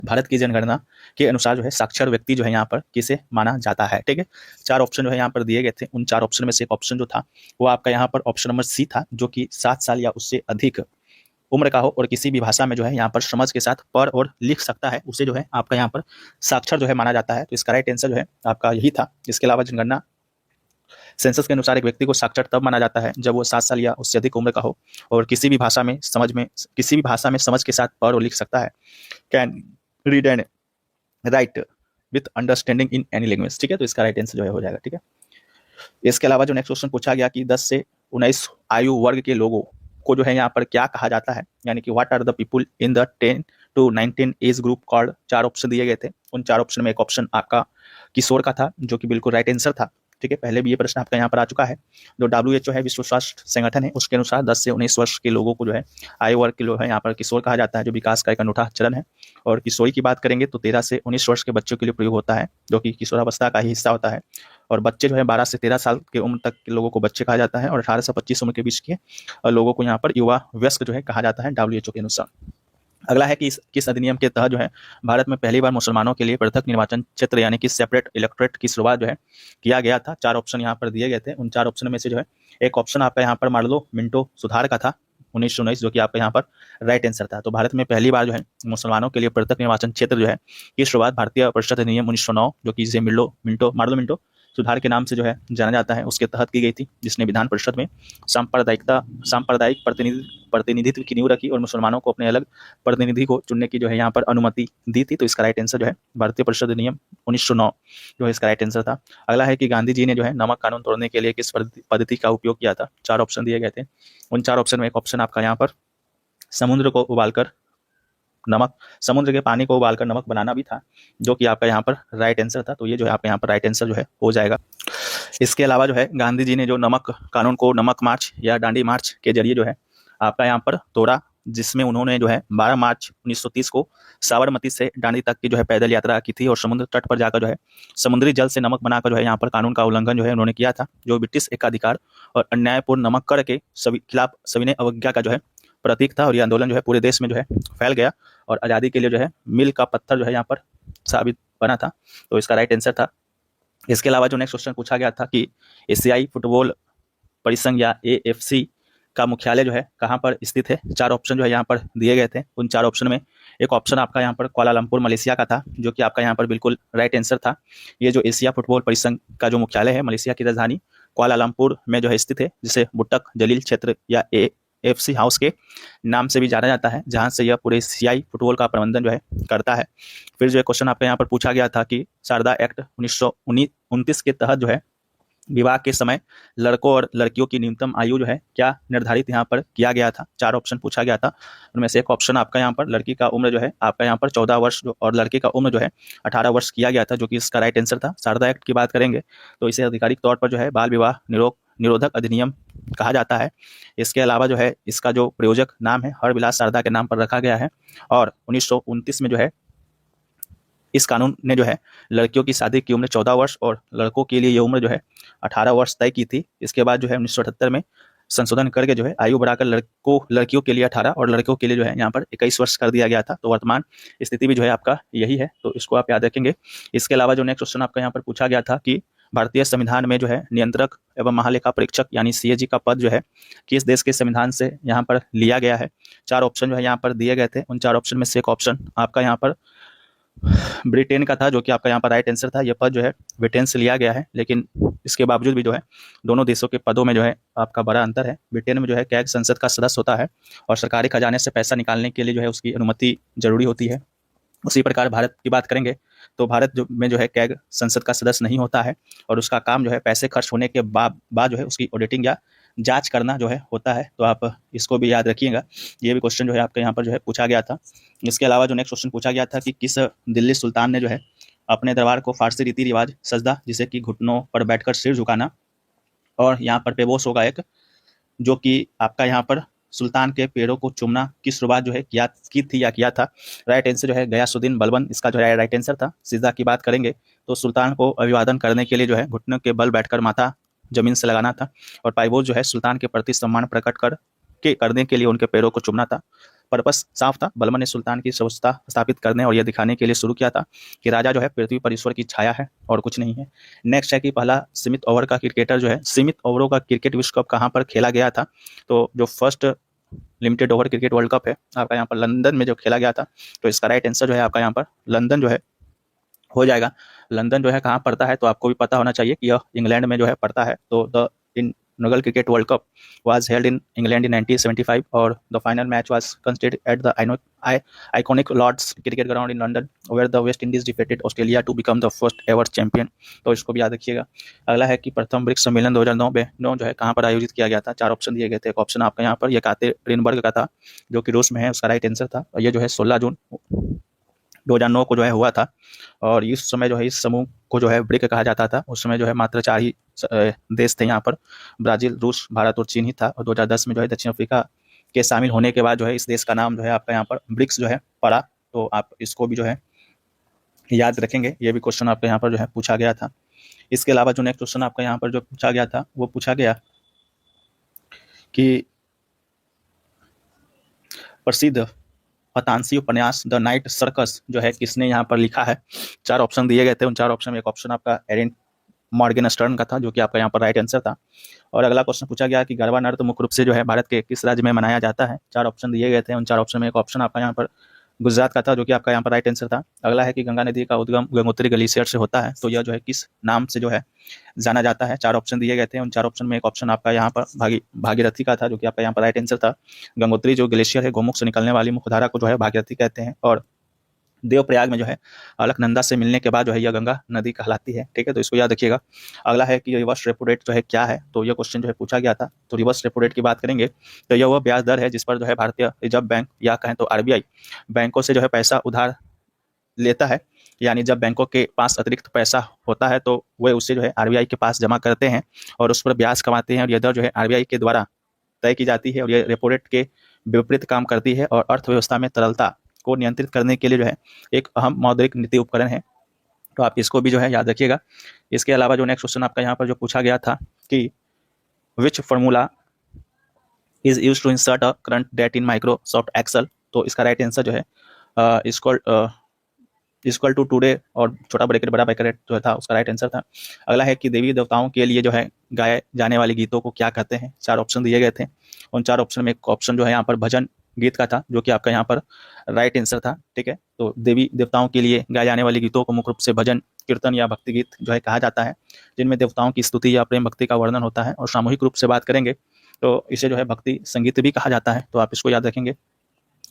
भारत की जनगणना के अनुसार जो है साक्षर व्यक्ति जो है यहाँ पर किसे माना जाता है। ठीक है, 4 ऑप्शन जो है यहाँ पर दिए गए थे। उन 4 ऑप्शन में से एक ऑप्शन जो था वो आपका यहाँ पर ऑप्शन नंबर सी था, जो कि 7 साल या उससे अधिक उम्र का हो और किसी भी भाषा में जो है यहाँ पर समझ के साथ पढ़ और लिख सकता है, उसे जो है आपका यहाँ पर साक्षर जो है माना जाता है। तो इसका राइट आंसर जो है आपका यही था। इसके अलावा जनगणना सेंसस के अनुसार एक व्यक्ति को साक्षर तब माना जाता है जब वो 7 साल या उससे अधिक उम्र का हो और किसी भी भाषा में समझ के साथ पढ़ और लिख सकता है। Can read and right with understanding in any language. ठीक है, तो इसका राइट आंसर जो है हो जाएगा। ठीक है, इसके अलावा जो नेक्स्ट क्वेश्चन पूछा गया कि 10 से 19 आयु वर्ग के लोगों को जो है यहाँ पर क्या कहा जाता है, यानी कि what are the people in the 10 to 19 age group called. 4 option दिए गए थे। उन 4 ऑप्शन में एक ऑप्शन आपका किशोर का था, जो कि बिल्कुल राइट आंसर था। ठीक है, पहले भी ये प्रश्न आपका यहाँ पर आ चुका है। जो WHO है, विश्व स्वास्थ्य संगठन है, उसके अनुसार 10 से 19 वर्ष के लोगों को जो है आयु वर्ग के लोग है यहाँ पर किशोर कहा जाता है, जो विकास का एक अनूठा चरण है। और किशोरी की बात करेंगे तो 13 से 19 वर्ष के बच्चों के लिए प्रयोग होता है, जो कि किशोरावस्था का ही हिस्सा होता है। और बच्चे जो है 12 से 13 साल की उम्र तक के लोगों को बच्चे कहा जाता है और 18 से 25 उम्र के बीच के लोगों को यहाँ पर युवा वयस्क जो है कहा जाता है WHO के अनुसार। अगला है कि किस अधिनियम के तहत जो है भारत में पहली बार मुसलमानों के लिए पृथक निर्वाचन क्षेत्र यानी कि सेपरेट इलेक्टोरेट की शुरुआत जो है किया गया था। 4 ऑप्शन यहाँ पर दिए गए थे। उन 4 ऑप्शन में से जो है एक ऑप्शन आपका यहाँ पर मार्लो मिंटो सुधार का था 1919, जो कि आपका यहाँ पर राइट आंसर था। तो भारत में पहली बार जो है मुसलमानों के लिए पृथक निर्वाचन क्षेत्र जो है की शुरुआत भारतीय परिषद अधिनियम 1909, जो कि जिसे मार्लो मिंटो सुधार के नाम से जो है जाना जाता है, उसके तहत की गई थी, जिसने विधान परिषद में सांप्रदायिक प्रतिनिधित्व की नींव रखी और मुसलमानों को अपने अलग प्रतिनिधि को चुनने की जो है यहाँ पर अनुमति दी थी। तो इसका राइट आंसर जो है भारतीय परिषद अधिनियम 1909 जो है इसका राइट आंसर था। अगला है कि गांधी जी ने जो है नमक कानून तोड़ने के लिए किस पद्धति का उपयोग किया था। 4 ऑप्शन दिए गए थे। उन 4 ऑप्शन में एक ऑप्शन आपका यहाँ पर समुद्र के पानी को उबालकर नमक बनाना भी था, जो कि आपका यहाँ पर राइट आंसर था। तो ये जो है आपका यहाँ पर राइट आंसर जो है हो जाएगा। इसके अलावा जो है गांधी जी ने जो नमक कानून को नमक मार्च या डांडी मार्च के जरिए जो है आपका यहाँ पर तोड़ा, जिसमें उन्होंने जो है 12 मार्च 1930 को साबरमती से डांडी तक की जो है पैदल यात्रा की थी और समुद्र तट पर जाकर जो है समुद्री जल से नमक बनाकर जो है यहाँ पर कानून का उल्लंघन जो है उन्होंने किया था, जो ब्रिटिश एकाधिकार और अन्यायपूर्ण नमक कर के खिलाफ सविनय अवज्ञा का जो है प्रतीक था। और यह आंदोलन जो है पूरे देश में जो है फैल गया और आज़ादी के लिए जो है मील का पत्थर जो है यहाँ पर साबित बना था। तो इसका राइट आंसर था। इसके अलावा जो नेक्स्ट क्वेश्चन पूछा गया था कि एशियाई फुटबॉल परिसंघ या AFC का मुख्यालय जो है कहाँ पर स्थित है। 4 ऑप्शन जो है यहाँ पर दिए गए थे। उन 4 ऑप्शन में एक ऑप्शन आपका यहाँ पर कुआलालंपुर मलेशिया का था, जो कि आपका यहाँ पर बिल्कुल राइट आंसर था। ये जो एशिया फुटबॉल परिसंघ का जो मुख्यालय है मलेशिया की राजधानी कुआलालंपुर में जो है स्थित है, जिसे बुट्टक जलील क्षेत्र या AFC हाउस के नाम से भी जाना जाता है, जहां से यह पूरे एशियाई फुटबॉल का प्रबंधन जो है करता है। फिर जो क्वेश्चन आपका यहाँ पर पूछा गया था कि शारदा एक्ट 1929 के तहत जो है विवाह के समय लड़कों और लड़कियों की न्यूनतम आयु जो है क्या निर्धारित यहाँ पर किया गया था। 4 ऑप्शन पूछा गया था। उनमें से एक ऑप्शन आपका यहाँ पर लड़की का उम्र जो है आपका यहाँ पर 14 वर्ष और लड़के का उम्र जो है 18 वर्ष किया गया था, जो कि इसका राइट आंसर था। शारदा एक्ट की बात करेंगे तो इसे आधिकारिक तौर पर जो है बाल विवाह निरोधक अधिनियम कहा जाता है। इसके अलावा जो है इसका जो प्रयोजक नाम है हरविलास शारदा के नाम पर रखा गया है और 1929 में जो है इस कानून ने जो है लड़कियों की शादी की उम्र 14 वर्ष और लड़कों के लिए ये उम्र जो है 18 वर्ष तय की थी। इसके बाद जो है 1978 में संशोधन करके जो है आयु बढ़ाकर लड़कियों के लिए 18 और लड़कों के लिए जो है यहाँ पर 21 वर्ष कर दिया गया था। तो वर्तमान स्थिति भी जो है आपका यही है, तो इसको आप याद रखेंगे। इसके अलावा जो नेक्स्ट क्वेश्चन आपका यहाँ पर पूछा गया था कि भारतीय संविधान में जो है नियंत्रक एवं महालेखा परीक्षक यानी CAG का पद जो है किस देश के संविधान से यहाँ पर लिया गया है। 4 ऑप्शन जो है यहाँ पर दिए गए थे। उन 4 ऑप्शन में से एक ऑप्शन आपका यहाँ पर ब्रिटेन का था, जो कि आपका यहाँ पर राइट आंसर था। यह पद जो है ब्रिटेन से लिया गया है, लेकिन इसके बावजूद भी जो है दोनों देशों के पदों में जो है आपका बड़ा अंतर है। ब्रिटेन में जो है कैग संसद का सदस्य होता है और सरकारी खजाने से पैसा निकालने के लिए जो है उसकी अनुमति जरूरी होती है। उसी प्रकार भारत की बात करेंगे तो भारत में जो है कैग संसद का सदस्य नहीं होता है और उसका काम जो है पैसे खर्च होने के बाद जो है उसकी ऑडिटिंग या जांच करना जो है होता है। तो आप इसको भी याद रखिएगा। ये भी क्वेश्चन जो है आपके यहाँ पर जो है पूछा गया था। इसके अलावा जो नेक्स्ट क्वेश्चन पूछा गया था कि किस दिल्ली सुल्तान ने जो है अपने दरबार को फारसी रीति रिवाज सजदा, जिसे कि घुटनों पर बैठकर सिर झुकाना और यहाँ पर पेबोस होगा एक, जो कि आपका यहाँ पर सुल्तान के पैरों को चूमना की शुरुआत जो है किया था। राइट आंसर जो है गयासुद्दीन बलबन इसका जो है राइट आंसर था। सिजदा की बात करेंगे तो सुल्तान को अभिवादन करने के लिए जो है घुटनों के बल बैठकर माथा जमीन से लगाना था और पाइबोस जो है सुल्तान के प्रति सम्मान प्रकट करने के लिए उनके पैरों को चूमना था। पर्पस साफ था, बलबन ने सुल्तान की सर्वोच्चता स्थापित करने और यह दिखाने के लिए शुरू किया था कि राजा जो है पृथ्वी पर ईश्वर की छाया है और कुछ नहीं है। नेक्स्ट है कि पहला सीमित ओवर का क्रिकेटर जो है, सीमित ओवरों का क्रिकेट विश्व कप कहाँ पर खेला गया था, तो जो first limited over cricket world cup है आपका यहाँ पर लंदन में जो खेला गया था। तो इसका राइट आंसर जो है आपका यहाँ पर लंदन जो है हो जाएगा। लंदन जो है कहाँ पड़ता है, तो आपको भी पता होना चाहिए कि यह इंग्लैंड में जो है पड़ता है। तो the inaugural cricket world cup was held in England in 1975 और the final match was contested at the iconic Lord's cricket ground in London where the West Indies defeated Australia to become the first ever champion. तो इसको भी याद रखिएगा। अगला है कि प्रथम ब्रिक्स सम्मेलन 2009 में जो है कहाँ पर आयोजित किया गया था। 4 ऑप्शन दिए गए थे। एक ऑप्शन आपका यहाँ पर येकातेरिनबर्ग का था जो कि रूस में है, उसका राइट आंसर था। और ये जो है 16 जून 2009 को जो है हुआ था। और इस समय जो है इस समूह को जो है ब्रिक कहा जाता था। उस समय जो है मात्र 4 ही देश थे यहाँ पर, ब्राजील, रूस, भारत और चीन ही था। और 2010 में जो है दक्षिण अफ्रीका के शामिल होने के बाद जो है इस देश का नाम जो है आपका यहाँ पर ब्रिक्स जो है पड़ा। तो आप इसको भी जो है याद रखेंगे। ये भी क्वेश्चन आपके यहाँ पर जो है पूछा गया था। इसके अलावा जो नेक्स्ट क्वेश्चन आपका यहाँ पर जो पूछा गया था वो पूछा गया कि प्रसिद्ध फतांसी उपन्यास द नाइट सर्कस जो है किसने यहाँ पर लिखा है। 4 ऑप्शन दिए गए थे। उन 4 ऑप्शन में एक ऑप्शन आपका एरिन मॉर्गेनस्टर्न का था जो कि आपका यहाँ पर राइट आंसर था। और अगला क्वेश्चन पूछा गया कि गरबा नृत्य मुख्य रूप से जो है भारत के किस राज्य में मनाया जाता है। 4 ऑप्शन दिए गए थे। उन 4 ऑप्शन में एक ऑप्शन आपका यहाँ पर गुजरात का था जो कि आपका यहाँ पर राइट आंसर था। अगला है कि गंगा नदी का उद्गम गंगोत्री ग्लेशियर से होता है, तो यह जो है किस नाम से जो है जाना जाता है। 4 ऑप्शन दिए गए थे। उन 4 ऑप्शन में एक ऑप्शन आपका यहाँ पर भागीरथी का था जो कि आपका यहाँ पर राइट आंसर था। गंगोत्री जो ग्लेशियर है, गोमुख से निकलने वाली मुख्यधारा को जो है भागीरथी कहते हैं। और देवप्रयाग में जो है अलकनंदा से मिलने के बाद जो है यह गंगा नदी कहलाती है। ठीक है, तो इसको याद रखिएगा। अगला है कि रिवर्स रेपो रेट जो है क्या है, तो यह क्वेश्चन जो है पूछा गया था। तो रिवर्स रेपो रेट की बात करेंगे तो यह वह ब्याज दर है जिस पर जो है भारतीय रिजर्व बैंक या कहें तो आरबीआई बैंकों से जो है पैसा उधार लेता है। यानी जब बैंकों के पास अतिरिक्त पैसा होता है तो वे उससे जो है आरबीआई के पास जमा करते हैं और उस पर ब्याज कमाते हैं। और यह दर जो है आरबीआई के द्वारा तय की जाती है और यह रेपो रेट के विपरीत काम करती है और अर्थव्यवस्था में तरलता को नियंत्रित करने के लिए जो है एक अहम मौद्रिक नीति उपकरण है। तो आप इसको भी जो है याद रखिएगा। इसके अलावा जो नेक्स्ट क्वेश्चन आपका यहाँ पर जो पूछा गया था कि which formula is use to insert a current date in Microsoft Excel, तो इसका राइट आंसर जो है इक्वल टू टुडे और छोटा ब्रैकेट बड़ा ब्रैकेट जो था उसका राइट आंसर था। अगला है कि देवी देवताओं के लिए जो है गाए जाने वाले गीतों को क्या कहते हैं। 4 ऑप्शन दिए गए थे। उन 4 ऑप्शन में एक ऑप्शन जो है यहाँ पर भजन गीत का था जो कि आपका यहाँ पर राइट आंसर था। ठीक है, तो देवी देवताओं के लिए गाए जाने वाले गीतों को मुख्य रूप से भजन, कीर्तन या भक्ति गीत जो है कहा जाता है, जिनमें देवताओं की स्तुति या प्रेम भक्ति का वर्णन होता है। और सामूहिक रूप से बात करेंगे तो इसे जो है भक्ति संगीत भी कहा जाता है। तो आप इसको याद रखेंगे।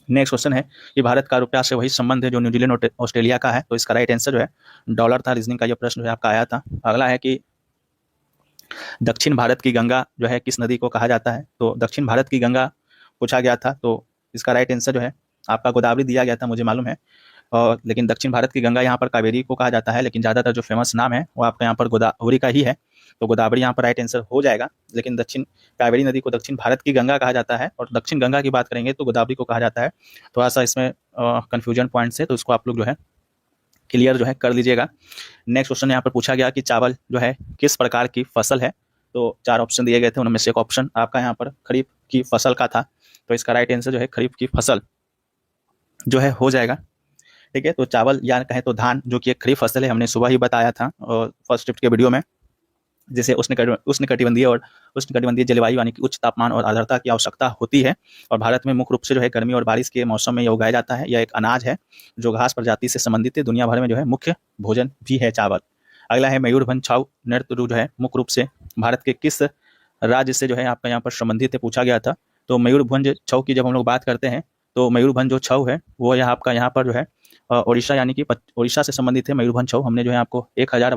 नेक्स्ट क्वेश्चन है कि भारत का रुपया से वही संबंध है जो न्यूजीलैंड ऑस्ट्रेलिया का है, तो इसका राइट आंसर जो है डॉलर था। रीजनिंग का यह प्रश्न जो है आपका आया था। अगला है कि दक्षिण भारत की गंगा जो है किस नदी को कहा जाता है, तो दक्षिण भारत की गंगा पूछा गया था। तो इसका राइट आंसर जो है आपका गोदावरी दिया गया था, मुझे मालूम है। और लेकिन दक्षिण भारत की गंगा यहाँ पर कावेरी को कहा जाता है, लेकिन ज़्यादातर जो फेमस नाम है वो आपका यहाँ पर गोदावरी का ही है। तो गोदावरी यहाँ पर राइट आंसर हो जाएगा। लेकिन दक्षिण कावेरी नदी को दक्षिण भारत की गंगा कहा जाता है और दक्षिण गंगा की बात करेंगे तो गोदावरी को कहा जाता है। थोड़ा सा इसमें कन्फ्यूजन पॉइंट्स है, तो इसको आप लोग जो है क्लियर जो है कर लीजिएगा। नेक्स्ट क्वेश्चन यहाँ पर पूछा गया कि चावल जो है किस प्रकार की फसल है। तो 4 ऑप्शन दिए गए थे। उनमें से एक ऑप्शन आपका यहाँ पर खरीफ की फसल का था। तो इसका राइट आंसर जो है खरीफ की फसल जो है हो जाएगा। ठीक है, तो चावल या कहें तो धान जो कि एक खरीफ फसल है, हमने सुबह ही बताया था फर्स्ट शिफ्ट के वीडियो में, जिसे उष्णकटिबंधीय और उष्णकटिबंधीय जलवायु यानी कि उच्च तापमान और आर्द्रता की आवश्यकता होती है। और भारत में मुख्य रूप से जो है गर्मी और बारिश के मौसम में यह उगाया जाता है। यह एक अनाज है जो घास प्रजाति से संबंधित है। दुनिया भर में जो है मुख्य भोजन भी है चावल। अगला है मयूरभंज छाऊ नृत्य जो है मुख्य रूप से भारत के किस राज्य से जो है आपका यहाँ पर संबंधित है, पूछा गया था। तो मयूरभंज छऊ की जब हम लोग बात करते हैं तो मयूरभंज जो छऊ है वो यहाँ आपका यहाँ पर जो है उड़ीसा यानी कि उड़ीसा से संबंधित है मयूरभंज छऊ। हमने जो है आपको 1000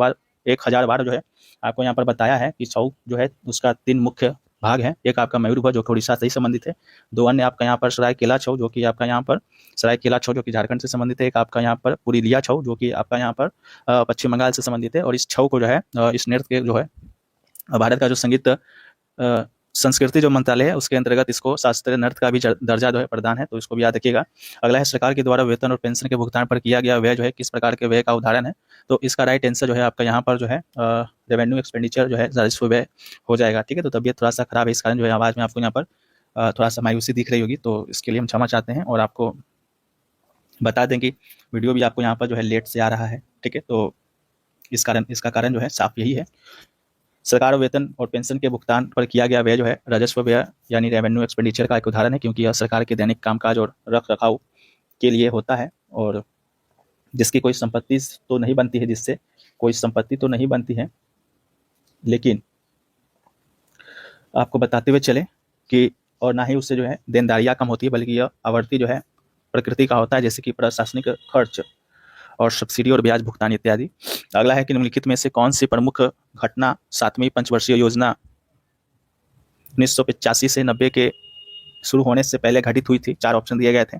बार जो है आपको यहाँ पर बताया है कि छऊ जो है उसका 3 मुख्य भाग है। एक आपका मयूरभंज जो कि उड़ीसा से ही संबंधित है। 2 अन्य आपका यहाँ पर सरायकेला छऊ जो कि आपका यहाँ पर सरायकेला छऊ जो कि झारखंड से संबंधित है। एक आपका यहाँ पर पुरुलिया छऊ जो कि आपका यहाँ पर पश्चिम बंगाल से संबंधित है। और इस छऊ को जो है इस नृत्य के जो है भारत का जो संगीत संस्कृति जो मंत्रालय है उसके अंतर्गत इसको शास्त्रीय नृत्य का भी दर्जा जो है प्रदान है। तो इसको भी याद रखिएगा। अगला है सरकार के द्वारा वेतन और पेंशन के भुगतान पर किया गया व्यय जो है किस प्रकार के व्यय का उदाहरण है। तो इसका राइट आंसर जो है आपका यहाँ पर जो है रेवेन्यू एक्सपेंडिचर जो है राजस्व व्यय हो जाएगा। ठीक है, तो तबियत थोड़ा सा खराब है, इस कारण जो है आवाज़ में आपको यहाँ पर थोड़ा सा मायूसी दिख रही होगी, तो इसके लिए हम क्षमा चाहते हैं। और आपको बता दें कि वीडियो भी आपको यहाँ पर जो है लेट से आ रहा है, ठीक है। तो इसका कारण जो है साफ यही है। सरकार वेतन और पेंशन के भुगतान पर किया गया व्यय जो है राजस्व व्यय यानी रेवेन्यू एक्सपेंडिचर का एक उदाहरण है, क्योंकि यह सरकार के दैनिक कामकाज और रख रखाव के लिए होता है। और जिसकी कोई संपत्ति तो नहीं बनती है, जिससे कोई संपत्ति तो नहीं बनती है, लेकिन आपको बताते हुए चले कि और ना ही उससे जो है देनदारियाँ कम होती है, बल्कि यह आवर्ती जो है प्रकृति का होता है, जैसे कि प्रशासनिक खर्च और सब्सिडी और ब्याज भुगतान इत्यादि। अगला है कि निम्नलिखित में से कौन सी प्रमुख घटना 7वीं पंचवर्षीय योजना 1985 से 90 के शुरू होने से पहले घटित हुई थी। 4 ऑप्शन दिए गए थे।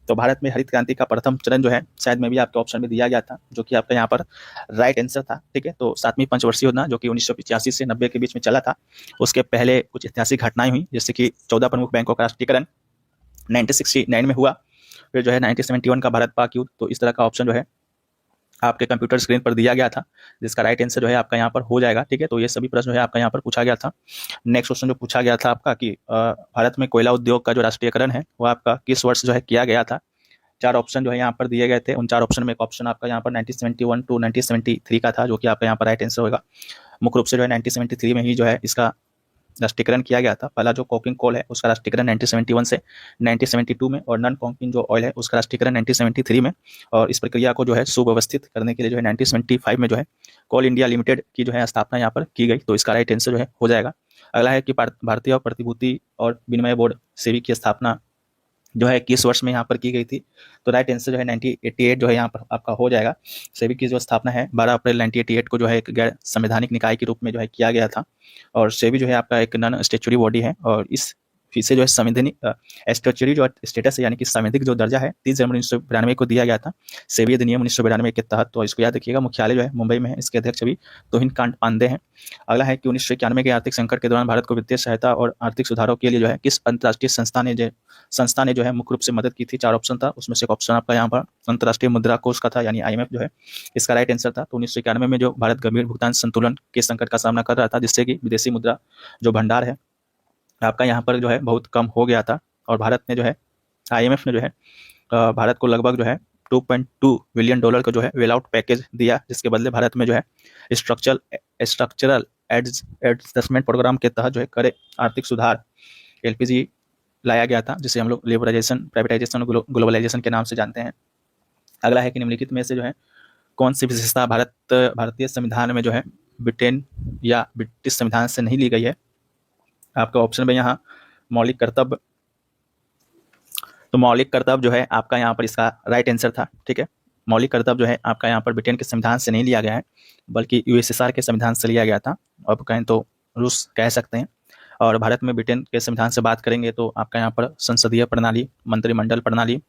तो भारत में हरित क्रांति का प्रथम चरण जो है, शायद में भी आपके ऑप्शन में दिया गया था, जो कि आपका यहाँ पर राइट आंसर था, ठीक है। तो 7वीं पंचवर्षीय योजना जो कि 1985 से 90 के बीच में चला था, उसके पहले कुछ ऐतिहासिक घटनाएं हुई, जैसे कि 14 प्रमुख बैंकों का राष्ट्रीयकरण 1969 में हुआ, फिर जो है 1971 का भारत पाक युद्ध। तो इस तरह का ऑप्शन जो है आपके कंप्यूटर स्क्रीन पर दिया गया था, जिसका राइट आंसर जो है आपका यहाँ पर हो जाएगा, ठीक है। तो ये सभी प्रश्न जो है आपका यहाँ पर पूछा गया था। नेक्स्ट क्वेश्चन जो पूछा गया था आपका कि भारत में कोयला उद्योग का जो राष्ट्रीयकरण है वो आपका किस वर्ष जो है किया गया था। 4 ऑप्शन जो है यहाँ पर दिए गए थे। उन 4 ऑप्शन में एक ऑप्शन आपका यहाँ पर 1971 टू 1973 का था, जो कि आपका यहाँ पर राइट आंसर होगा। मुख्य रूप से जो है 1973 में ही जो है इसका राष्ट्रीयकरण किया गया था। पहला जो कोकिंग कोल है उसका राष्ट्रीयकरण 1971 से 1972 में, और नॉन कोकिंग जो ऑयल है उसका राष्ट्रीयकरण 1973 में। और इस प्रक्रिया को जो है सुव्यवस्थित करने के लिए जो है 1975 में जो है कोल इंडिया लिमिटेड की जो है स्थापना यहाँ पर की गई। तो इसका राइट आंसर जो है हो जाएगा। अगला है कि भारतीय प्रतिभूति और विनिमय बोर्ड सेबी की स्थापना जो है किस वर्ष में यहाँ पर की गई थी। तो राइट आंसर जो है 1988 जो है यहाँ पर आपका हो जाएगा। सेबी की जो स्थापना है 12 अप्रैल 1988 को जो है एक गैर संवैधानिक निकाय के रूप में जो है किया गया था। और सेबी जो है आपका एक नॉन स्टेचुरी बॉडी है, और इस इसे जो है संवैधानिक स्टेचुरी जो स्टेटस है यानी कि संवैधानिक जो दर्जा है 30 जनवरी 1992 को दिया गया था सेबी अधिनियम 1992 के तहत। तो इसको याद रखिएगा। मुख्यालय जो है मुंबई में है। इसके अध्यक्ष अभी तोहिन कांत पांडे हैं। अगला है कि 1991 के आर्थिक संकट के दौरान भारत को वित्तीय सहायता और आर्थिक सुधारों के लिए जो है किस अंतर्राष्ट्रीय संस्था ने जो है मुख्य रूप से मदद की थी। 4 ऑप्शन था, उसमें से एक ऑप्शन आपका यहाँ पर अंतर्राष्ट्रीय मुद्रा कोष का था, यानी IMF जो है इसका राइट आंसर था। तो 1991 में जो भारत गंभीर भुगतान संतुलन के संकट का सामना कर रहा था, जिससे कि विदेशी मुद्रा जो भंडार है आपका यहाँ पर जो है बहुत कम हो गया था, और भारत ने जो है IMF ने जो है भारत को लगभग जो है $2.2 बिलियन का जो है वेल आउट पैकेज दिया, जिसके बदले भारत में जो है स्ट्रक्चरल एडजस्टमेंट प्रोग्राम के तहत जो है करे आर्थिक सुधार LPG लाया गया था, जिसे हम लोग लिबरलाइजेशन, प्राइवेटाइजेशन और ग्लोबलाइजेशन के नाम से जानते हैं। अगला है कि निम्नलिखित में से जो है कौन सी विशेषता भारतीय संविधान में जो है ब्रिटेन या ब्रिटिश संविधान से नहीं ली गई है। आपका ऑप्शन में यहाँ मौलिक कर्तव्य, तो मौलिक कर्तव्य जो है आपका यहाँ पर इसका राइट आंसर था, ठीक है। मौलिक कर्तव्य जो है आपका यहाँ पर ब्रिटेन के संविधान से नहीं लिया गया है, बल्कि USSR के संविधान से लिया गया था। अब कहें तो रूस कह सकते हैं। और भारत में ब्रिटेन के संविधान से बात करेंगे तो आपका यहाँ पर संसदीय प्रणाली, मंत्रिमंडल प्रणाली,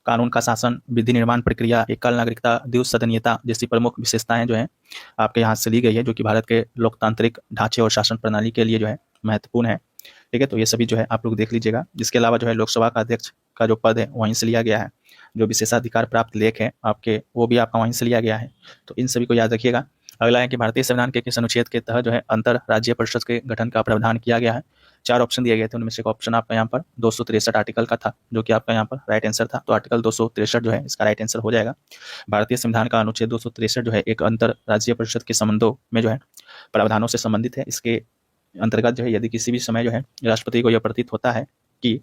कानून का शासन, विधि निर्माण प्रक्रिया, एकल नागरिकता, द्विसदनीयता जैसी प्रमुख विशेषताएं जो हैं आपके यहाँ से ली गई है, जो कि भारत के लोकतांत्रिक ढांचे और शासन प्रणाली के लिए जो है महत्वपूर्ण है, ठीक है। तो ये सभी जो है आप लोग देख लीजिएगा। इसके अलावा जो है लोकसभा का अध्यक्ष का जो पद है वहीं से लिया गया है, जो विशेषाधिकार प्राप्त लेख है आपके वो भी आपका वहीं से लिया गया है। तो इन सभी को याद रखिएगा। अगला है कि भारतीय संविधान के किस अनुच्छेद के तहत जो है अंतर राज्य परिषद के गठन का प्रावधान किया गया है। 4 ऑप्शन दिए गए थे, उनमें से एक ऑप्शन आपका यहाँ पर 263 आर्टिकल का था, जो कि आपका यहाँ पर राइट आंसर था। तो आर्टिकल 263 जो है इसका राइट आंसर हो जाएगा। भारतीय संविधान का अनुच्छेद 263 जो है एक अंतर राज्य परिषद के संबंधों में जो है प्रावधानों से संबंधित है। इसके अंतर्गत जो है यदि किसी भी समय जो है राष्ट्रपति को यह प्रतीत होता है कि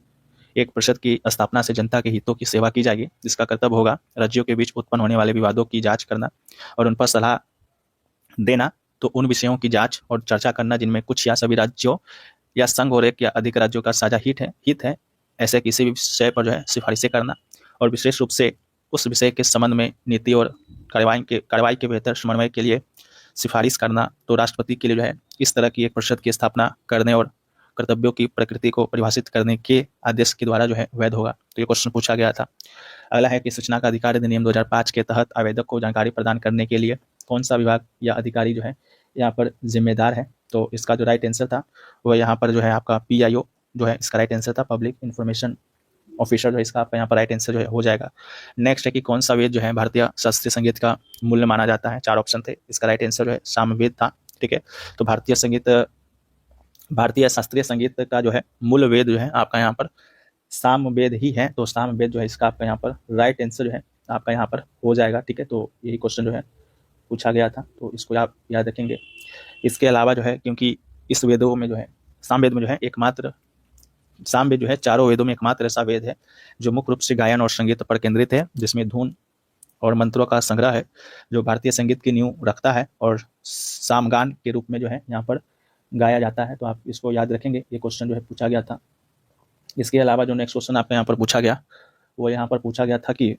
एक परिषद की स्थापना से जनता के हितों की सेवा की जाएगी, जिसका कर्तव्य होगा राज्यों के बीच उत्पन्न होने वाले विवादों की जांच करना और उन पर सलाह देना, तो उन विषयों की जांच और चर्चा करना जिनमें कुछ या सभी राज्यों या संघ और एक या अधिक राज्यों का साझा हित है, ऐसे किसी भी विषय पर जो है सिफारिशें करना, और विशेष रूप से उस विषय के संबंध में नीति और कार्रवाई के बेहतर समन्वय के लिए सिफारिश करना। तो राष्ट्रपति के लिए जो है इस तरह की एक परिषद की स्थापना करने और कर्तव्यों की प्रकृति को परिभाषित करने के आदेश के द्वारा जो है वैध होगा। तो ये क्वेश्चन पूछा गया था। अगला है कि सूचना का अधिकार अधिनियम 2005 के तहत आवेदक को जानकारी प्रदान करने के लिए कौन सा विभाग या अधिकारी जो है यहाँ पर जिम्मेदार है। तो इसका जो राइट आंसर था वो यहाँ पर जो है आपका PIO जो है इसका राइट आंसर था, पब्लिक इंफॉर्मेशन ऑफिसर जो है इसका आपका यहाँ पर राइट आंसर जो है हो जाएगा। नेक्स्ट है कि कौन सा वेद जो है भारतीय शास्त्रीय संगीत का मूल्य माना जाता है। 4 ऑप्शन थे, इसका राइट आंसर जो है सामवेद था, ठीक है। तो भारतीय संगीत भारतीय शास्त्रीय संगीत का जो है मूल वेद जो है आपका यहाँ पर साम वेद ही है, तो साम वेद जो है इसका आपका यहाँ पर राइट आंसर जो है आपका यहाँ पर हो जाएगा। ठीक है, तो यही क्वेश्चन जो है पूछा गया था, तो इसको आप याद रखेंगे। इसके अलावा जो है, क्योंकि इस वेदों में जो है साम वेद में जो है एकमात्र साम वेद जो है चारों वेदों में एकमात्र ऐसा वेद है जो मुख्य रूप से गायन और संगीत पर केंद्रित है, जिसमें धुन और मंत्रों का संग्रह है जो भारतीय संगीत की नींव रखता है और सामगान के रूप में जो है यहाँ पर गाया जाता है। तो आप इसको याद रखेंगे, ये क्वेश्चन जो है पूछा गया था। इसके अलावा जो नेक्स्ट क्वेश्चन आपके यहाँ पर पूछा गया, वो यहाँ पर पूछा गया था कि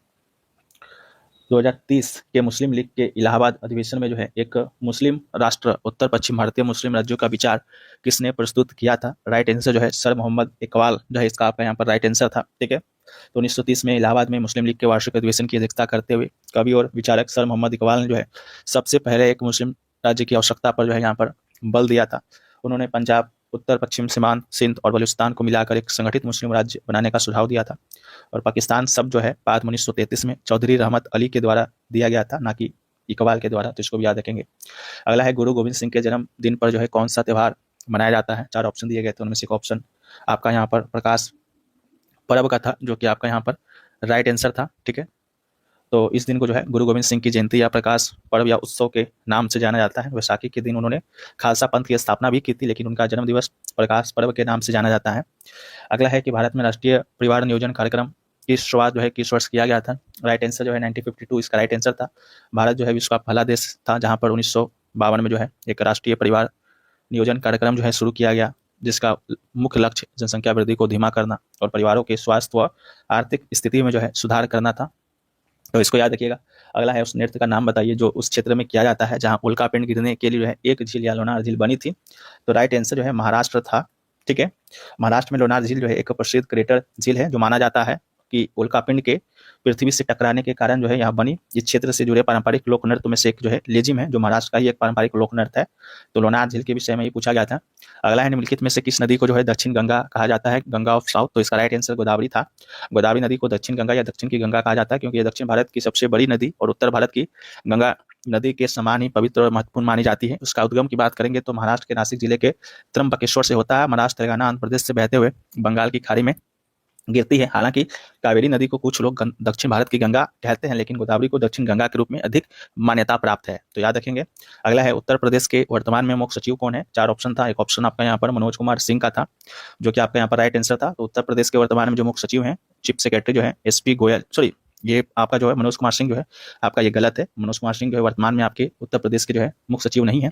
2030 के मुस्लिम लीग के इलाहाबाद अधिवेशन में जो है एक मुस्लिम राष्ट्र उत्तर पश्चिम भारतीय मुस्लिम राज्यों का विचार किसने प्रस्तुत किया था। राइट आंसर जो है सर मोहम्मद इकबाल जो है इसका आपका यहाँ पर राइट आंसर था। ठीक है, तो 1930 में इलाहाबाद में मुस्लिम लीग के वार्षिक अधिवेशन की अध्यक्षता करते हुए कवि और विचारक सर मोहम्मद इकबाल ने जो है सबसे पहले एक मुस्लिम राज्य की आवश्यकता पर जो है यहाँ पर बल दिया था। उन्होंने पंजाब, उत्तर पश्चिम सीमांत, सिंध और बलूचिस्तान को मिलाकर एक संगठित मुस्लिम राज्य बनाने का सुझाव दिया था। और पाकिस्तान शब्द जो है बाद 1933 में चौधरी रहमत अली के द्वारा दिया गया था, ना कि इकबाल के द्वारा, तो इसको भी याद रखेंगे। अगला है गुरु गोविंद सिंह के जन्मदिन पर जो है कौन सा त्यौहार मनाया जाता है। 4 ऑप्शन दिए गए थे, उनमें से एक ऑप्शन आपका यहाँ पर प्रकाश पर्व का था, जो कि आपका यहाँ पर राइट आंसर था। ठीक है, तो इस दिन को जो है गुरु गोविंद सिंह की जयंती या प्रकाश पर्व या उत्सव के नाम से जाना जाता है। वैसाखी के दिन उन्होंने खालसा पंथ की स्थापना भी की थी, लेकिन उनका जन्म दिवस प्रकाश पर्व के नाम से जाना जाता है। अगला है कि भारत में राष्ट्रीय परिवार नियोजन कार्यक्रम की शुरुआत जो है किस वर्ष किया गया था। राइट आंसर जो है 1952 इसका राइट आंसर था। भारत जो है विश्व का पहला देश था जहाँ पर 1952 में जो है एक राष्ट्रीय परिवार नियोजन कार्यक्रम जो है शुरू किया गया, जिसका मुख्य लक्ष्य जनसंख्या वृद्धि को धीमा करना और परिवारों के स्वास्थ्य व आर्थिक स्थिति में जो है सुधार करना था। तो इसको याद रखिएगा। अगला है उस नृत्य का नाम बताइए जो उस क्षेत्र में किया जाता है जहां उल्का पिंड गिरने के लिए जो है एक झील या लोनार झील बनी थी। तो राइट आंसर जो है महाराष्ट्र था। ठीक है, महाराष्ट्र में लोनार झील जो है एक प्रसिद्ध क्रेटर झील है जो माना जाता है कि उल्का पिंड के पृथ्वी से टकराने के कारण जो है यहाँ बनी। इस क्षेत्र से जुड़े पारंपरिक लोक नृत्य में से एक जो है लेजिम है, जो महाराष्ट्र का ही एक पारंपरिक लोक नृत्य है। तो लोनार झील के विषय में ही पूछा गया था। अगला है निम्नलिखित में से किस नदी को जो है दक्षिण गंगा कहा जाता है, गंगा ऑफ साउथ। तो इसका राइट आंसर गोदावरी था। गोदावरी नदी को दक्षिण गंगा या दक्षिण की गंगा कहा जाता है क्योंकि ये दक्षिण भारत की सबसे बड़ी नदी और उत्तर भारत की गंगा नदी के समान ही पवित्र और महत्वपूर्ण मानी जाती है। उसका उद्गम की बात करेंगे तो महाराष्ट्र के नासिक जिले के त्रंबकेश्वर से होता है। महाराष्ट्र, तेलंगाना, आंध्र प्रदेश से बहते हुए बंगाल की खाड़ी में गिरती है। हालांकि कावेरी नदी को कुछ लोग दक्षिण भारत की गंगा कहते हैं, लेकिन गोदावरी को दक्षिण गंगा के रूप में अधिक मान्यता प्राप्त है, तो याद रखेंगे। अगला है उत्तर प्रदेश के वर्तमान में मुख्य सचिव कौन है। 4 ऑप्शन था, एक ऑप्शन आपका यहाँ पर मनोज कुमार सिंह का था, जो कि आपका यहाँ पर राइट आंसर था। तो उत्तर प्रदेश के वर्तमान में जो मुख्य सचिव है, चीफ सेक्रेटरी जो है SP गोयल, सॉरी ये आपका जो है मनोज कुमार सिंह जो है आपका ये गलत है। मनोज कुमार सिंह जो है वर्तमान में आपके उत्तर प्रदेश के जो है मुख्य सचिव नहीं है।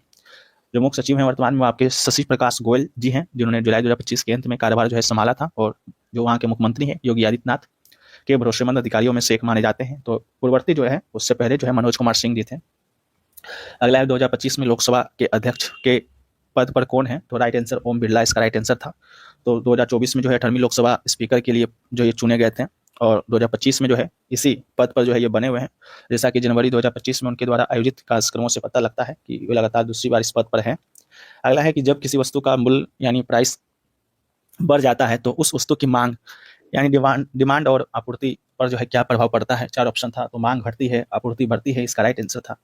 जो मुख्य सचिव हैं वर्तमान में आपके शशि प्रकाश गोयल जी हैं, जिन्होंने जुलाई 2025 के अंत में कार्यभार जो है संभाला था और जो वहाँ के मुख्यमंत्री हैं योगी आदित्यनाथ के भरोसेमंद अधिकारियों में से एक माने जाते हैं। तो पूर्ववर्ती जो है उससे पहले जो है मनोज कुमार सिंह जी थे। अगला है 2025 में लोकसभा के अध्यक्ष के पद पर कौन है। तो राइट आंसर ओम बिरला इसका राइट आंसर था। तो 2024 में जो है 18वीं लोकसभा स्पीकर के लिए जो ये चुने गए थे और 2025 में जो है इसी पद पर जो है ये बने हुए हैं। जैसा कि जनवरी 2025 में उनके द्वारा आयोजित कार्यक्रमों से पता लगता है कि वे लगातार दूसरी बार इस पद पर हैं। अगला है कि जब किसी वस्तु का मूल्य यानी प्राइस बढ़ जाता है तो उस वस्तु की मांग यानी डिमांड और आपूर्ति पर जो है क्या प्रभाव पड़ता है। 4 ऑप्शन था, तो मांग घटती है, आपूर्ति बढ़ती है, इसका राइट आंसर था।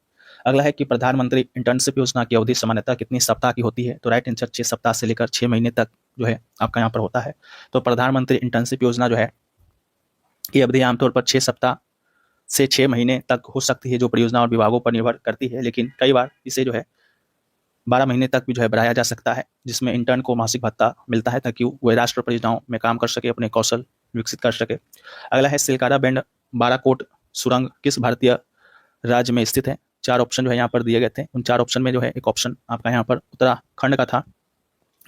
अगला है कि प्रधानमंत्री इंटर्नशिप योजना की अवधि सामान्यतः कितनी सप्ताह की होती है। तो राइट आंसर 6 सप्ताह से लेकर 6 महीने तक जो है आपका यहाँ पर होता है। तो प्रधानमंत्री इंटर्नशिप योजना जो है की अवधि आमतौर पर 6 सप्ताह से 6 महीने तक हो सकती है, जो परियोजना और विभागों पर निर्भर करती है, लेकिन कई बार इसे जो है 12 महीने तक भी जो है बढ़ाया जा सकता है, जिसमें इंटर्न को मासिक भत्ता मिलता है ताकि वह राष्ट्र परियोजनाओं में काम कर सके, अपने कौशल विकसित कर सके। अगला है सिलकारा बैंड बाराकोट सुरंग किस भारतीय राज्य में स्थित है। 4 ऑप्शन जो है यहाँ पर दिए गए थे। उन 4 ऑप्शन में जो है एक ऑप्शन आपका यहाँ पर उत्तराखंड का था,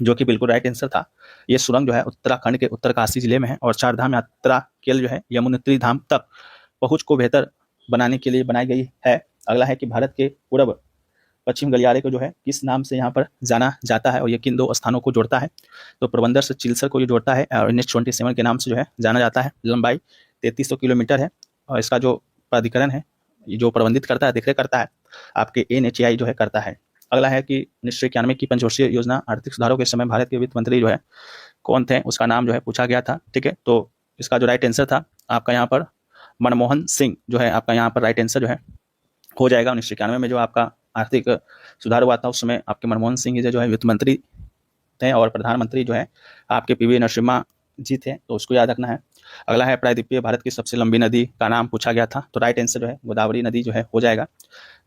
जो कि बिल्कुल राइट आंसर था। ये सुरंग जो है उत्तराखंड के उत्तरकाशी जिले में है और 4 धाम यात्रा के लिए जो है यमुनोत्री धाम तक पहुंच को बेहतर बनाने के लिए बनाई गई है। अगला है कि भारत के पूर्व पश्चिम गलियारे को जो है किस नाम से यहाँ पर जाना जाता है और ये किन 2 स्थानों को जोड़ता है। तो प्रबंदर से चिलसर को जो जोड़ता है और NH27 के नाम से जो है जाना जाता है। लंबाई 3300 किलोमीटर है और इसका जो प्राधिकरण है जो प्रबंधित करता है, देखरेख करता है, आपके NHAI जो है करता है। अगला है कि 1991 की पंचवर्षीय योजना आर्थिक सुधारों के समय भारत के वित्त मंत्री जो है कौन थे, उसका नाम जो है पूछा गया था। ठीक है, तो इसका जो राइट आंसर था आपका यहाँ पर मनमोहन सिंह जो है आपका यहाँ पर राइट आंसर जो है हो जाएगा। 1991 में जो आपका आर्थिक सुधार हुआ था उस समय आपके मनमोहन सिंह जी जो है वित्त मंत्री थे और प्रधानमंत्री जो है आपके पीवी नरसिम्हा जी थे, तो उसको याद रखना है। अगला है प्रायद्वीपीय भारत की सबसे लंबी नदी का नाम पूछा गया था, तो राइट आंसर जो है गोदावरी नदी जो है हो जाएगा।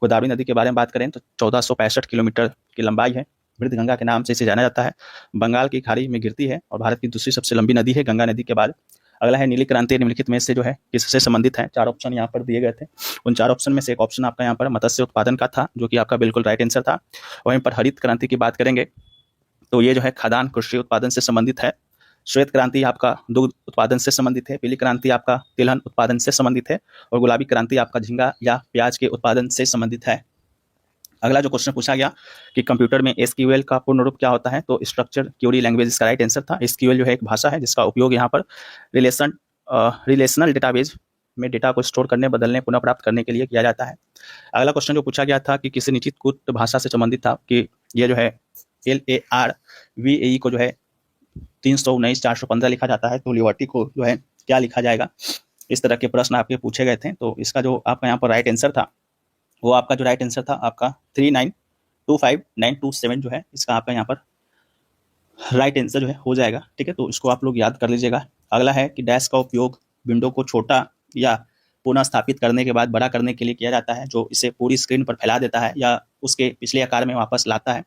गोदावरी नदी के बारे में बात करें तो 1465 किलोमीटर की लंबाई है, वृद्धगंगा के नाम से इसे जाना जाता है, बंगाल की खाड़ी में गिरती है और भारत की दूसरी सबसे लंबी नदी है गंगा नदी के बाद। अगला है नीली क्रांति निम्नलिखित में से जो है किससे संबंधित है। 4 ऑप्शन यहाँ पर दिए गए थे, उन 4 ऑप्शन में से एक ऑप्शन आपका यहाँ पर मत्स्य उत्पादन का था, जो कि आपका बिल्कुल राइट आंसर था। वहीं पर हरित क्रांति की बात करेंगे तो ये जो है खाद्यान्न कृषि उत्पादन से संबंधित है। श्वेत क्रांति आपका दुग्ध उत्पादन से संबंधित है, पीली क्रांति आपका तिलहन उत्पादन से संबंधित है और गुलाबी क्रांति आपका झींगा या प्याज के उत्पादन से संबंधित है। अगला जो क्वेश्चन पूछा गया कि कंप्यूटर में एसक्यूएल का पूर्ण रूप क्या होता है, तो स्ट्रक्चर क्वेरी लैंग्वेज इसका राइट आंसर था। एसक्यूएल जो है एक भाषा है जिसका उपयोग यहाँ पर रिलेशनल डेटाबेज में डेटा को स्टोर करने, बदलने, पुनः प्राप्त करने के लिए किया जाता है। अगला क्वेश्चन जो पूछा गया था कि किसी निश्चित गुप्त भाषा से संबंधित था कि ये जो है LARVAE को जो है 319-415 लिखा जाता है, तो लिबर्टी को जो है क्या लिखा जाएगा। इस तरह के प्रश्न आपके पूछे गए थे, तो इसका जो आपका यहाँ पर राइट आंसर था वो आपका जो राइट आंसर था आपका 3925927 जो है इसका आपका यहाँ पर राइट आंसर जो है हो जाएगा। ठीक है, तो इसको आप लोग याद कर लीजिएगा। अगला है कि डैश का उपयोग विंडो को छोटा या पुनः स्थापित करने के बाद बड़ा करने के लिए किया जाता है, जो इसे पूरी स्क्रीन पर फैला देता है या उसके पिछले आकार में वापस लाता है।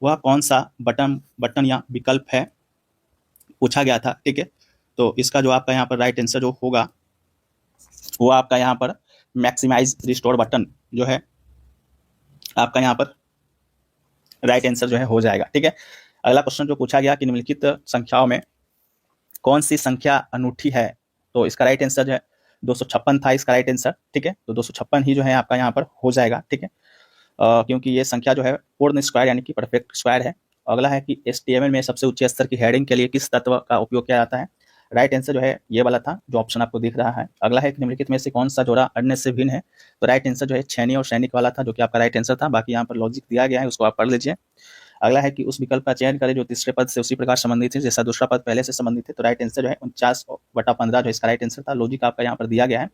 वह कौन सा बटन या विकल्प है पूछा गया था। ठीक है, तो इसका जो आपका यहाँ पर राइट आंसर जो होगा वो आपका यहाँ पर मैक्सिमाइज रिस्टोर बटन जो है आपका यहाँ पर राइट आंसर जो है हो जाएगा। ठीक है, अगला क्वेश्चन जो पूछा गया कि निम्नलिखित संख्याओं में कौन सी संख्या अनूठी है, तो इसका राइट आंसर जो है 256 था इसका राइट आंसर। ठीक है, तो 256 ही जो है आपका यहाँ पर हो जाएगा। ठीक है, क्योंकि ये संख्या जो है पूर्ण स्क्वायर यानी कि परफेक्ट स्क्वायर है। अगला है कि HTML में सबसे उच्च स्तर की हेडिंग के लिए किस तत्व का उपयोग किया जाता है। राइट आंसर जो है ये वाला था जो ऑप्शन आपको दिख रहा है। अगला है कि निम्नलिखित में से कौन सा जोड़ा अन्य से भिन्न है, तो राइट आंसर जो है छैनी और सैनिक वाला था, जो कि आपका राइट आंसर था। बाकी यहाँ पर लॉजिक दिया गया है, उसको आप पढ़ लीजिए। अगला है कि उस विकल्प का चयन करें जो तीसरे पद से उसी प्रकार संबंधित है जैसा दूसरा पद पहले से संबंधित है, तो राइट आंसर जो है 49/15 जो इसका राइट आंसर था। लॉजिक आपका यहाँ पर दिया गया है,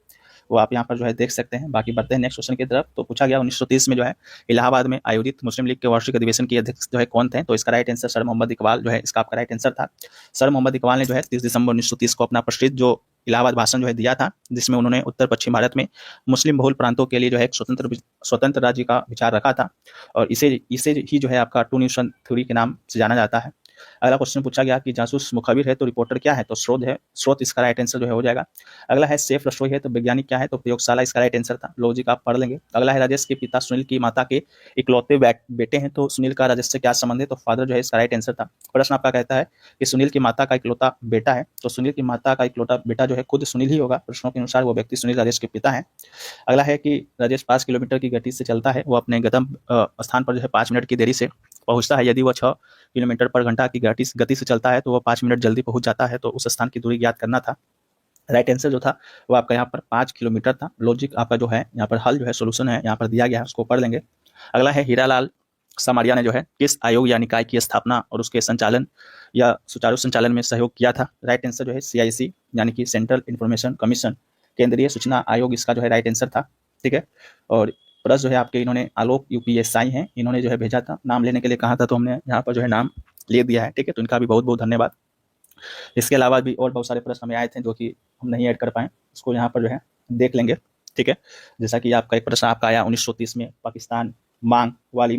वो आप यहाँ पर जो है देख सकते हैं। बाकी बढ़ते हैं नेक्स्ट क्वेश्चन की तरफ। तो पूछा गया 1930 में जो है इलाहाबाद में आयोजित मुस्लिम लीग के वार्षिक अधिवेशन के अध्यक्ष जो है कौन थे, तो इसका right answer sir Muhammad Iqbal जो है इसका आपका राइट आंसर था। सर मोहम्मद इकबाल ने जो है 30 दिसंबर 1930 को अपना प्रसिद्ध जो इलाहाबाद भाषण जो है दिया था, जिसमें उन्होंने उत्तर पश्चिम भारत में मुस्लिम बहुल प्रांतों के लिए जो है एक स्वतंत्र राज्य का विचार रखा था और इसे ही जो है आपका टू नेशन थ्योरी के नाम से जाना जाता है। अगला क्वेश्चन पूछा गया कि जासूस मुखबिर है तो रिपोर्टर क्या है, तो स्रोत है, स्रोत इसका राइट आंसर जो है हो जाएगा। अगला है सेफ रसोई है तो वैज्ञानिक क्या है, तो प्रयोगशाला इसका राइट आंसर था। लॉजिक आप पढ़ लेंगे। अगला है राजेश के पिता सुनील की माता के इकलौते बेटे हैं, तो सुनील का राजेश से क्या संबंध है, तो फादर जो है इसका राइट आंसर था। प्रश्न आपका कहता है कि सुनील की माता का इकलौता बेटा है, तो सुनील की माता का इकलौता बेटा जो है खुद सुनील ही होगा। प्रश्नों के अनुसार वो व्यक्ति सुनील राजेश के पिता है। अगला है कि राजेश 5 किलोमीटर की गति से चलता है, वो अपने गंतव्य स्थान पर जो है 5 मिनट की देरी से पहुंचता है। यदि वह 6 किलोमीटर पर घंटा की गति से चलता है तो वह 5 मिनट जल्दी पहुंच जाता है, तो उस स्थान की दूरी ज्ञात करना था। राइट आंसर जो था वो आपका यहाँ पर 5 किलोमीटर था। लॉजिक आपका जो है यहाँ पर हल जो है सोल्यूशन है यहाँ पर दिया गया है, उसको पढ़ लेंगे। अगला है हीरालाल समारिया ने जो है किस आयोग या निकाय की स्थापना और उसके संचालन या सुचारू संचालन में सहयोग किया था। राइट आंसर जो है CIC यानी कि सेंट्रल इन्फॉर्मेशन कमीशन, केंद्रीय सूचना आयोग इसका जो है राइट आंसर था। ठीक है, और प्लस जो है आपके इन्होंने आलोक UPSI हैं, इन्होंने जो है भेजा था, नाम लेने के लिए कहा था, तो हमने यहाँ पर जो है नाम ले दिया है। ठीक है, तो इनका भी बहुत बहुत धन्यवाद। इसके अलावा भी और बहुत सारे प्रश्न हमें आए थे जो कि हम नहीं ऐड कर पाए, उसको यहाँ पर जो है देख लेंगे। ठीक है, जैसा कि आपका एक प्रश्न आपका आया 1930 में पाकिस्तान मांग वाली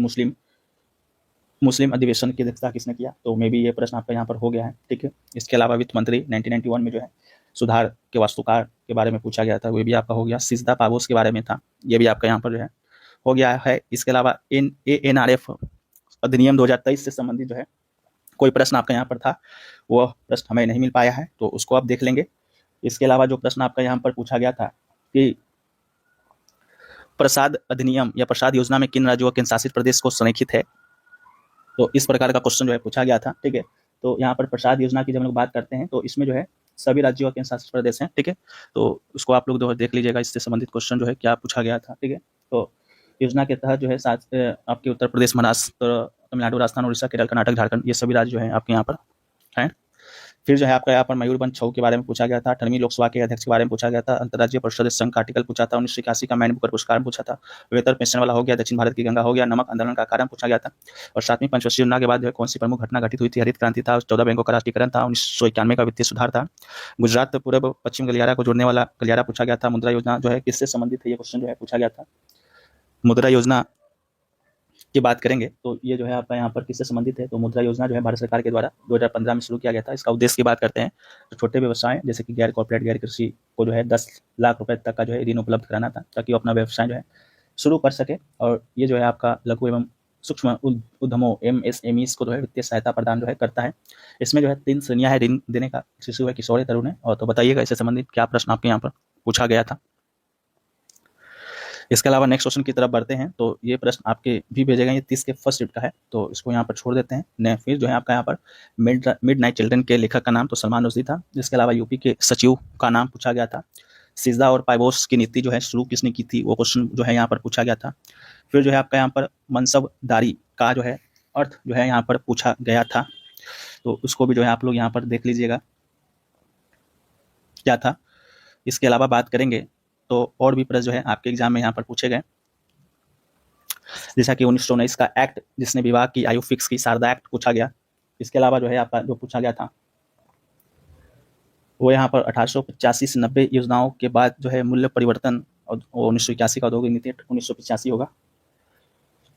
मुस्लिम अधिवेशन की अध्यक्षता किसने किया, तो मे भी ये प्रश्न आपका यहाँ पर हो गया है। ठीक है, इसके अलावा वित्त मंत्री 1991 में जो है सुधार के वास्तुकार के बारे में पूछा गया था, वो भी आपका हो गया। सिजदा पागोस के बारे में था, ये भी आपका यहाँ पर जो है हो गया है। इसके अलावा ANRF अधिनियम 2023 से संबंधित जो है कोई प्रश्न आपका यहाँ पर था, वह प्रश्न हमें नहीं मिल पाया है, तो उसको आप देख लेंगे। इसके अलावा जो प्रश्न आपका यहाँ पर पूछा गया था कि प्रसाद अधिनियम या प्रसाद योजना में किन राज्यों केंद्र शासित प्रदेश को संरेखित है, तो इस प्रकार का क्वेश्चन जो है पूछा गया था। ठीक है, तो यहाँ पर प्रसाद योजना की जब हम लोग बात करते हैं तो इसमें जो है सभी राज्यों के शासित प्रदेश हैं। ठीक है, तो उसको आप लोग देख लीजिएगा, इससे संबंधित क्वेश्चन जो है क्या पूछा गया था। ठीक है, तो योजना के तहत जो है आपके उत्तर प्रदेश, महाराष्ट्र, तमिलनाडु, राजस्थान, उड़ीसा, केरल, कर्नाटक, झारखंड, ये सभी राज्य जो है आपके यहाँ पर हैं। फिर जो है आपका यहाँ पर मयूरभंज छऊ के बारे में पूछा गया था, 18वीं लोकसभा के अध्यक्ष के बारे में पूछा गया था, अंतर्राज्यीय परिषद संघ का आर्टिकल पूछा था, 1981 का मैन बुकर पुरस्कार पूछा था, वेतन पेंशन वाला हो गया, दक्षिण भारत की गंगा हो गया, नमक आंदोलन का कारण पूछा गया था, और 7वीं पंचवर्षीय योजना के बाद जो है कौन सी प्रमुख घटना घटित हुई थी, हरित क्रांति था, 14 बैंकों का राष्ट्रीयकरण था, 1991 का वित्तीय सुधार था, गुजरात पूर्व पश्चिम गलियारा को जोड़ने वाला गलियारा पूछा गया था, मुद्रा योजना जो है किससे संबंधित है, ये क्वेश्चन जो है पूछा गया था। मुद्रा योजना की बात करेंगे तो ये जो है आपका यहाँ पर किससे संबंधित है, तो मुद्रा योजना जो है भारत सरकार के द्वारा 2015 में शुरू किया गया था। इसका उद्देश्य की बात करते हैं तो छोटे व्यवसाय जैसे कि गैर कॉर्पोरेट गैर कृषि को जो है 10 लाख रुपए तक का जो है ऋण उपलब्ध कराना था, ताकि वो अपना व्यवसाय जो है शुरू कर सके। और ये जो है आपका लघु एवं सूक्ष्म उद्यमों MSMEs को जो है वित्तीय सहायता प्रदान जो है करता है। इसमें जो है 3 श्रेणियां है ऋण देने का, शिशु है, किशोर है, तरुण है। और तो बताइएगा इससे संबंधित क्या प्रश्न आपके यहाँ पर पूछा गया था। इसके अलावा नेक्स्ट क्वेश्चन की तरफ बढ़ते हैं तो ये प्रश्न आपके भी भेजे गए, ये 30 के फर्स्ट शिफ्ट का है, तो इसको यहाँ पर छोड़ देते हैं। फिर जो है आपका यहाँ पर मिडनाइट चिल्ड्रन के लेखक का नाम तो सलमान रुश्दी था। इसके अलावा यूपी के सचिव का नाम पूछा गया था। सिजदा और पाइबोस की नीति जो है शुरू किसने की थी, वो क्वेश्चन जो है यहाँ पर पूछा गया था। फिर जो है आपका यहाँ पर मनसबदारी का जो है अर्थ जो है यहाँ पर पूछा गया था, तो उसको भी जो है आप लोग यहाँ पर देख लीजिएगा क्या था। इसके अलावा बात करेंगे तो और भी प्रश्न जो है आपके एग्जाम में यहाँ पर पूछे गए, जैसा कि 1919 का एक्ट जिसने विवाह की आयु फिक्स की, शारदा एक्ट पूछा गया। इसके अलावा जो है आपका जो पूछा गया था वो यहाँ पर 1885 से 90 योजनाओं के बाद जो है मूल्य परिवर्तन, और 1981 का औद्योगिक नीति 1985 होगा।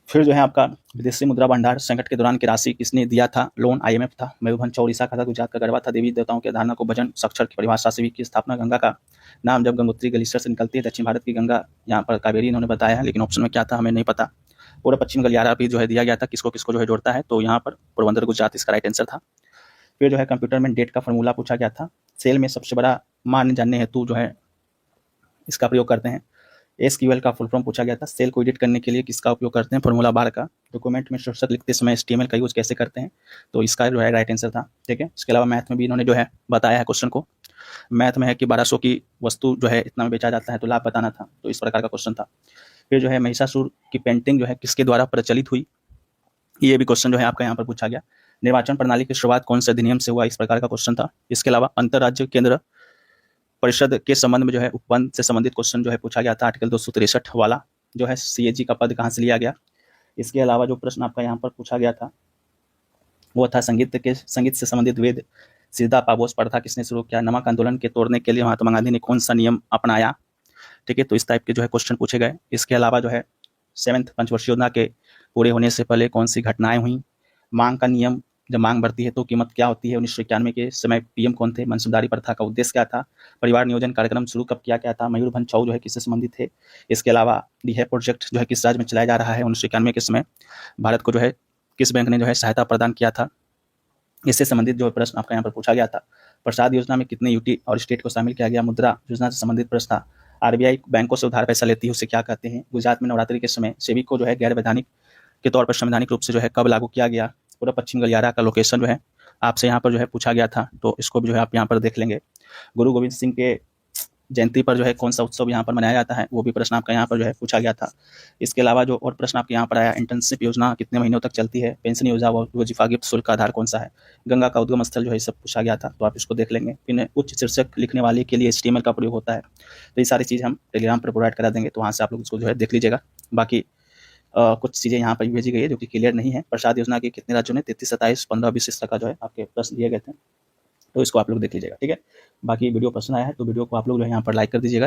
फिर जो है आपका विदेशी मुद्रा भंडार संकट के दौरान की राशि किसने दिया था, लोन IMF था। मयूरभंज छऊ उड़ीसा का था, गुजरात का गढ़वा था। देवी देवताओं की धारणा को भजन साक्षर की परिभाषा से भी की स्थापना, गंगा का नाम जब गंगोत्री ग्लेशियर से निकलती है। दक्षिण भारत की गंगा यहाँ पर कावेरी इन्होंने बताया है, लेकिन ऑप्शन में क्या था हमें नहीं पता। पूरा पश्चिम गलियारा भी जो है दिया गया था, किसको किसको जो है जोड़ता है, तो यहाँ पर पोरबंदर गुजरात इसका राइट आंसर था। फिर जो है कंप्यूटर में डेट का फॉर्मूला पूछा गया था। सेल में सबसे बड़ा मान जानने हेतु जो है इसका प्रयोग करते हैं। SQL का फुल फॉर्म पूछा गया था। सेल को एडिट करने के लिए किसका उपयोग करते हैं, फॉर्मूला बार का। डॉक्यूमेंट में शीर्षक लिखते समय HTML का यूज कैसे करते हैं, तो इसका जो है राइट आंसर था। ठीक है, इसके अलावा मैथ में भी इन्होंने जो है बताया है क्वेश्चन को। मैथ में है कि 1200 की वस्तु जो है इतना में बेचा जाता है, तो लाभ बताना था, तो इस प्रकार का क्वेश्चन था। फिर जो है महिषासुर की पेंटिंग जो है किसके द्वारा प्रचलित हुई, ये भी क्वेश्चन जो है आपका यहाँ पर पूछा गया। निर्वाचन प्रणाली की शुरुआत कौन से अधिनियम से हुआ, इस प्रकार का क्वेश्चन था। इसके अलावा अंतर्राज्य केंद्र परिषद के संबंध में जो है उपबंध से संबंधित क्वेश्चन जो है पूछा गया था, आर्टिकल 263 वाला जो है CAG का पद कहाँ से लिया गया। इसके अलावा जो प्रश्न आपका यहाँ पर पूछा गया था वो था संगीत से संबंधित वेद सिद्धा पाबोस प्रथा किसने शुरू किया। नमक आंदोलन के तोड़ने के लिए महात्मा गांधी ने कौन सा नियम अपनाया। ठीक है, तो इस टाइप के जो है क्वेश्चन पूछे गए। इसके अलावा जो है 7th पंचवर्षीय योजना के पूरे होने से पहले कौन सी घटनाएं हुई। मांग का नियम, जब मांग बढ़ती है तो कीमत क्या होती है। 1991 के समय PM कौन थे। मनसबदारी प्रथा का उद्देश्य क्या था। परिवार नियोजन कार्यक्रम शुरू कब किया गया था। मयूरभंज छऊ जो है किससे संबंधित है। इसके अलावा रिहे प्रोजेक्ट जो है किस राज्य में चलाया जा रहा है। 1991 के समय भारत को जो है किस बैंक ने जो है सहायता प्रदान किया था। इससे संबंधित जो प्रश्न आपका यहाँ पर पूछा गया था। प्रसाद योजना में कितने यूटी और स्टेट को शामिल किया गया। मुद्रा योजना से संबंधित प्रश्न था। RBI बैंकों से उधार पैसा लेती है उसे क्या कहते हैं। गुजरात में नवरात्रि के समय सेबी को जो है गैर वैधानिक के तौर पर संवैधानिक रूप से जो है कब लागू किया गया। पूरा पश्चिम गलियारा का लोकेशन जो है आपसे यहाँ पर जो है पूछा गया था, तो इसको भी जो है आप यहाँ पर देख लेंगे। गुरु गोविंद सिंह के जयंती पर जो है कौन सा उत्सव यहाँ पर मनाया जाता है, वो भी प्रश्न आपका यहाँ पर जो है पूछा गया था। इसके अलावा जो और प्रश्न आपके यहाँ पर आया, इंटर्नशिप योजना कितने महीनों तक चलती है। पेंशन योजना व वजीफा गिफ्ट शुल्क का आधार कौन सा है। गंगा का उद्गम स्थल जो है सब पूछा गया था, तो आप इसको देख लेंगे। फिर उच्च शीर्षक लिखने वाले के लिए HTML का प्रयोग होता है, तो ये सारी चीज़ हम टेलीग्राम पर प्रोवाइड करा देंगे, तो वहाँ से आप लोग इसको जो है देख लीजिएगा। बाकी कुछ चीज़ें यहाँ पर भेजी गई है जो कि क्लियर नहीं है। प्रसाद योजना के कितने राज्यों ने 33, 27, 15, 20 इस तरह का जो है आपके प्रश्न दिए गए थे, तो इसको आप लोग देख लीजिएगा। ठीक है, बाकी वीडियो पसंद आया है तो वीडियो को आप लोग जो है यहाँ पर लाइक कर दीजिएगा।